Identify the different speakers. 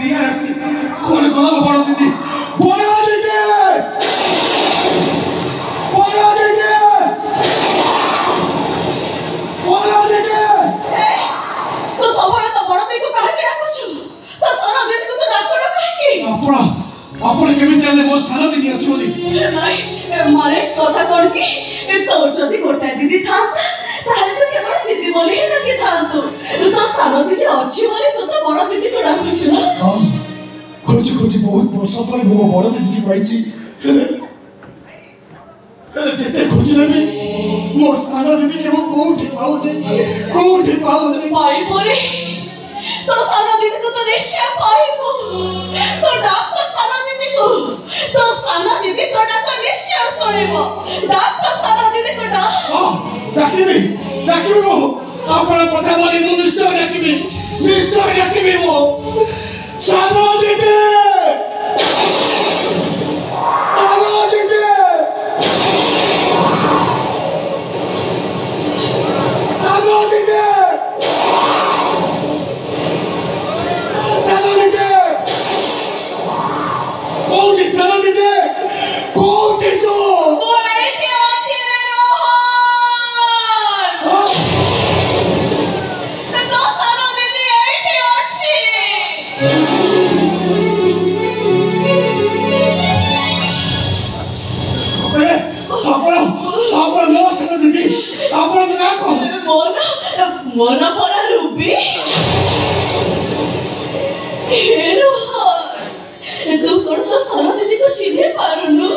Speaker 1: निहार आसी कौन कला बड़ दीदी बड़ दीदी बड़ दीदी बड़ दीदी
Speaker 2: तो सबले तो बड़ दीदी को काहे के डाकुछु तो सारा दीदी को तो डाकुडा काहे के
Speaker 1: आपण केमी चले मोर सारा दीदी अछोली
Speaker 2: नहीं मारे कथा कोन की तोर जदी गोटा दीदी थांता ताहले तो केवल दीदी बोली ही ना कि थांतो तो सारा दीदी अछि बोली तो बड़ दीदी को डाकुछु ना
Speaker 1: खोजी खोजी बहुत वर्ष पर मो बड़ दीदी की पाइची जेते खोजले भी मो सारा दीदी के वो कोठी पाउनी
Speaker 2: पाई परे तो सारा दीदी को तो निश्चय पाइबो तो डाक तो सारा दीदी को तो सारा दीदी तो डाक निश्चय सुनिबो डाक तो सारा दीदी को डाक
Speaker 1: डाकिबी मो आपन कथा बोली मु निश्चय डाकिबी मो सारा दीदी
Speaker 2: मोना परा रूबी हेरो तू कौन तो सारा दीदी को चिन्ह पारुनु